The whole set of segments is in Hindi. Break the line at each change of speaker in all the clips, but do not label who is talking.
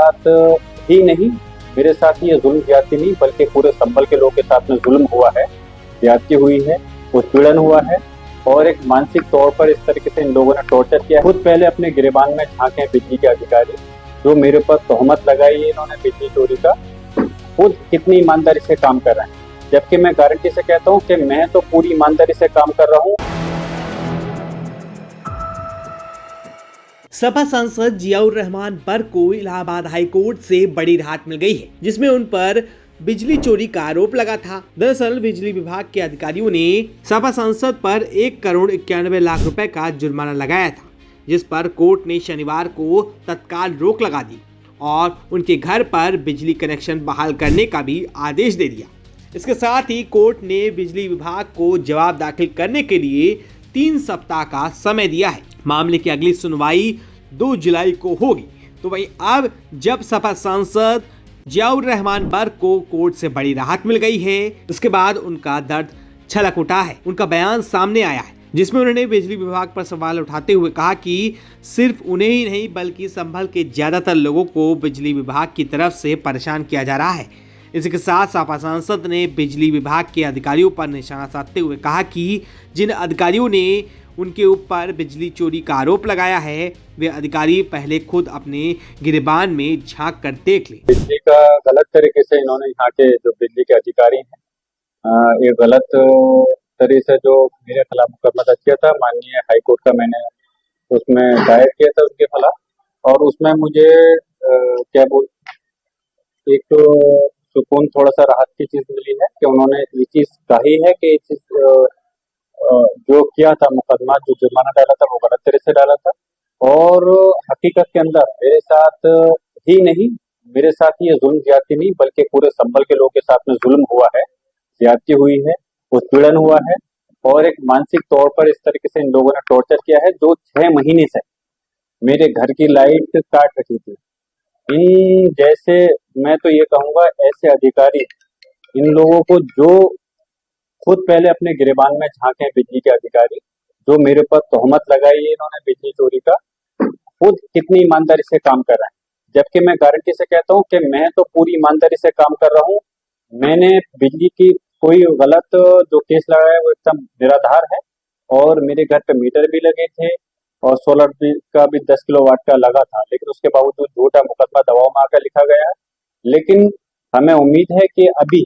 साथ ही नहीं, मेरे साथ ये जुल्म ज्यादती नहीं बल्कि पूरे संभल के लोगों के साथ में जुल्म हुआ है, ज्यादती हुई है, उत्पीड़न हुआ है और एक मानसिक तौर पर इस तरीके से इन लोगों ने टॉर्चर किया। खुद पहले अपने गिरेबान में झांके बिजली के अधिकारी, जो मेरे पर तोहमत लगाई है इन्होंने बिजली चोरी का, खुद कितनी ईमानदारी से काम कर रहे हैं, जबकि मैं गारंटी से कहता हूं कि मैं तो पूरी ईमानदारी से काम कर रहा हूं।
सपा सांसद जियाउर रहमान बर्क को इलाहाबाद हाई कोर्ट से बड़ी राहत मिल गई है, जिसमें उन पर बिजली चोरी का आरोप लगा था। दरअसल बिजली विभाग के अधिकारियों ने सपा सांसद पर 1,91,00,000 रुपए का जुर्माना लगाया था, जिस पर कोर्ट ने शनिवार को तत्काल रोक लगा दी और उनके घर पर बिजली कनेक्शन बहाल करने का भी आदेश दे दिया। इसके साथ ही कोर्ट ने बिजली विभाग को जवाब दाखिल करने के लिए 3 सप्ताह का समय दिया है। मामले की अगली सुनवाई 2 जुलाई को होगी। तो वहीं अब जब सपा सांसद जियाउर रहमान बर्क को कोर्ट से बड़ी राहत मिल गई है, उसके बाद उनका दर्द छलक उठा है। उनका बयान सामने आया है, जिसमें उन्होंने बिजली विभाग पर सवाल उठाते हुए कहा कि सिर्फ उन्हें ही नहीं बल्कि संभल के ज्यादातर लोगों को बिजली विभाग की तरफ से परेशान किया जा रहा है। इसी के साथ सपा सांसद ने बिजली विभाग के अधिकारियों पर निशाना साधते हुए कहा कि जिन अधिकारियों ने उनके ऊपर बिजली चोरी का आरोप लगाया है, वे अधिकारी पहले खुद अपने गिरेबान में झांक कर देख ले।
बिजली का गलत तरीके से इन्होंने यहाँ के जो बिजली के अधिकारी हैं, ये गलत तरीके से जो मेरे खिलाफ मुकदमा दर्ज किया था माननीय हाई कोर्ट का, मैंने उसमें दायर किया था उसके खिलाफ। और उसमें मुझे क्या बोल एक तो सुकून, थोड़ा सा राहत की चीज मिली है कि उन्होंने ये चीज कही है कि ये चीज जो किया था मुकदमा, जो जुर्माना डाला था वो गलत तरह से डाला था। और हकीकत के अंदर मेरे साथ ही नहीं, मेरे साथ ये जुल्म ज्यादती नहीं बल्कि पूरे संभल के लोगों के साथ में जुल्म हुआ है, ज्यादती हुई है, उत्पीड़न हुआ है और एक मानसिक तौर पर इस तरीके से इन लोगों ने टॉर्चर किया है, जो 6 महीने से मेरे घर की लाइट काट रखी थी। इन जैसे, मैं तो ये कहूंगा ऐसे अधिकारी, इन लोगों को जो खुद पहले अपने गिरेबान में झांके बिजली के अधिकारी, जो मेरे पर तोहमत लगाई है इन्होंने बिजली चोरी का, खुद कितनी ईमानदारी से काम कर रहे हैं, जबकि मैं गारंटी से कहता हूं कि मैं तो पूरी ईमानदारी से काम कर रहा हूं। मैंने बिजली की कोई गलत जो केस लगाया है वो एकदम निराधार है और मेरे घर पे मीटर भी लगे थे और सोलर का भी 10 किलोवाट का लगा था, लेकिन उसके बावजूद झूठा मुकदमा दबाव में आकर लिखा गया है। लेकिन हमें उम्मीद है कि अभी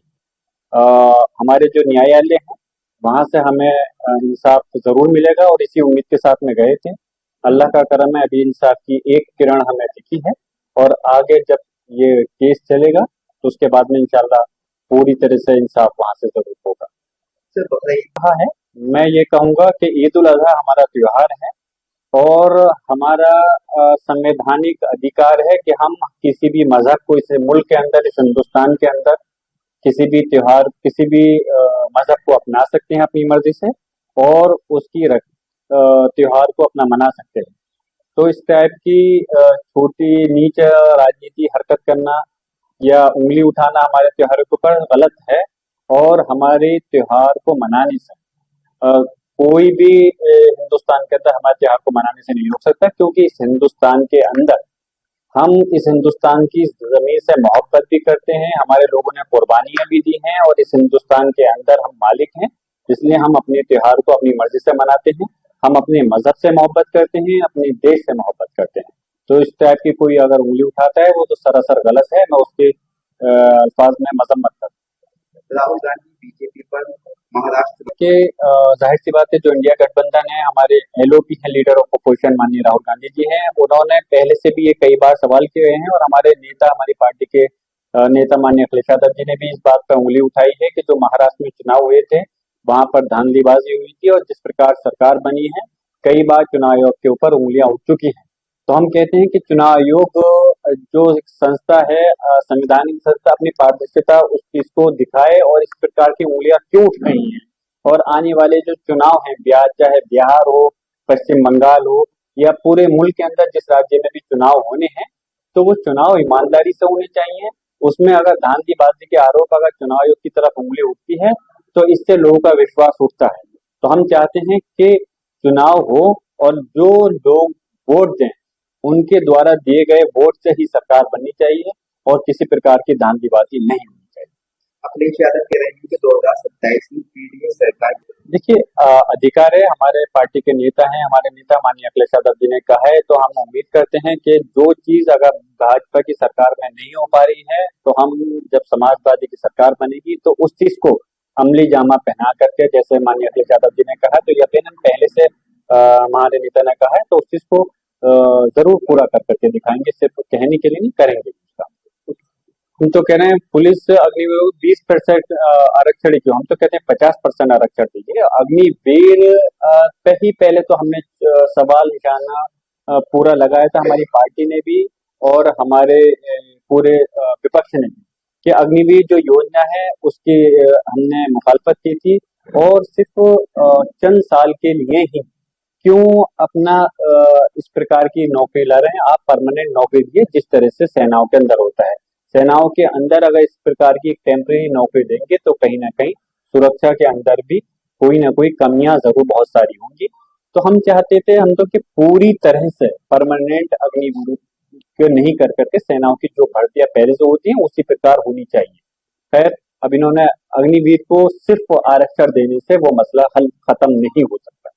हमारे जो न्यायालय है वहां से हमें इंसाफ जरूर मिलेगा और इसी उम्मीद के साथ में गए थे। अल्लाह का करम है, अभी इंसाफ की एक किरण हमें दिखी है और आगे जब ये केस चलेगा तो उसके बाद में इंशाल्लाह पूरी तरह से इंसाफ वहां से जरूर होगा। कहा है, मैं ये कहूंगा कि ईद उल अजहा हमारा त्योहार है और हमारा संवैधानिक अधिकार है कि हम किसी भी मजहब को इस मुल्क के अंदर, इस हिंदुस्तान के अंदर किसी भी त्योहार, किसी भी मजहब को अपना सकते हैं अपनी मर्जी से और उसकी त्योहार को अपना मना सकते हैं। तो इस टाइप की छोटी नीच राजनीति हरकत करना या उंगली उठाना हमारे त्योहारों के ऊपर गलत है और हमारे त्योहार को मनाने से कोई भी हिंदुस्तान के अंदर हमारे त्योहार को मनाने से नहीं रोक सकता, क्योंकि इस हिंदुस्तान के अंदर हम इस हिंदुस्तान की जमीन से मोहब्बत भी करते हैं, हमारे लोगों ने कुर्बानियां भी दी हैं और इस हिंदुस्तान के अंदर हम मालिक हैं, इसलिए हम अपने त्योहार को अपनी मर्जी से मनाते हैं। हम अपने मजहब से मोहब्बत करते हैं, अपने देश से मोहब्बत करते हैं। तो इस टाइप की कोई अगर उंगली उठाता है वो तो सरासर गलत है, मैं उसके अल्फाज में मजम्मत करता हूँ। राहुल गांधी बीजेपी पर महाराष्ट्र के जाहिर सी बात है, जो इंडिया गठबंधन है, हमारे एलओपी है, लीडर ऑफ अपोजिशन माननीय राहुल गांधी जी हैं, उन्होंने पहले से भी ये कई बार सवाल किए हैं और हमारे नेता, हमारी पार्टी के नेता माननीय अखिलेश यादव जी ने भी इस बात पर उंगली उठाई है कि जो महाराष्ट्र में चुनाव हुए थे वहां पर धांधलीबाजी हुई थी और जिस प्रकार सरकार बनी है, कई बार चुनाव आयोग के ऊपर उंगलियां उठ चुकी हैं। तो हम कहते हैं कि चुनाव आयोग जो एक संस्था है, संवैधानिक संस्था, अपनी पारदर्शिता उस चीज को दिखाए और इस प्रकार की उंगलियां क्यों उठ रही हैं। और आने वाले जो चुनाव हैं, चाहे बिहार हो, पश्चिम बंगाल हो या पूरे मुल्क के अंदर जिस राज्य में भी चुनाव होने हैं, तो वो चुनाव ईमानदारी से होने चाहिए। उसमें अगर धांधलीबाजी के आरोप अगर चुनाव आयोग की तरफ उंगली उठती है तो इससे लोगों का विश्वास उठता है। तो हम चाहते हैं कि चुनाव हो और जो लोग वोट दें उनके द्वारा दिए गए वोट से ही सरकार बननी चाहिए और किसी प्रकार की धांधलीबाजी नहीं होनी चाहिए।
अखिलेश यादव कह रहे हैं कि 2027 में पीडीए सरकार।
देखिए, अधिकार है, हमारे पार्टी के नेता हैं, हमारे नेता माननीय अखिलेश यादव जी ने कहा है, तो हम उम्मीद करते हैं कि जो चीज अगर भाजपा की सरकार में नहीं हो पा रही है, तो हम जब समाजवादी की सरकार बनेगी तो उस चीज को अमली जामा पहना करके, जैसे माननीय अखिलेश यादव जी ने कहा, तो यकीनन पहले से हमारे नेता ने कहा है, तो उस चीज को जरूर पूरा कर करके दिखाएंगे, सिर्फ कहने के लिए नहीं, करेंगे उसका। हम तो कह रहे हैं पुलिस अग्निवीर 20% आरक्षण क्यों, हम तो कहते हैं 50% आरक्षण दीजिए। अग्निवीर पे ही पहले तो हमने सवाल निशाना पूरा लगाया था, हमारी पार्टी ने भी और हमारे पूरे विपक्ष ने भी, कि अग्निवीर जो योजना है उसकी हमने मुखालफत की थी और सिर्फ चंद साल के लिए ही क्यों अपना इस प्रकार की नौकरी ला रहे हैं। आप परमानेंट नौकरी दिए, जिस तरह से सेनाओं के अंदर होता है। सेनाओं के अंदर अगर इस प्रकार की टेम्परेरी नौकरी देंगे तो कहीं ना कहीं सुरक्षा के अंदर भी कोई ना कोई कमियां जरूर बहुत सारी होंगी। तो हम चाहते थे हम तो कि पूरी तरह से परमानेंट अग्निवीर को नहीं कर करके सेनाओं की जो भर्तियां पहले से होती हैं उसी प्रकार होनी चाहिए। खैर, अब इन्होंने अग्निवीर को सिर्फ आरक्षण देने से वो मसला हल खत्म नहीं हो सकता।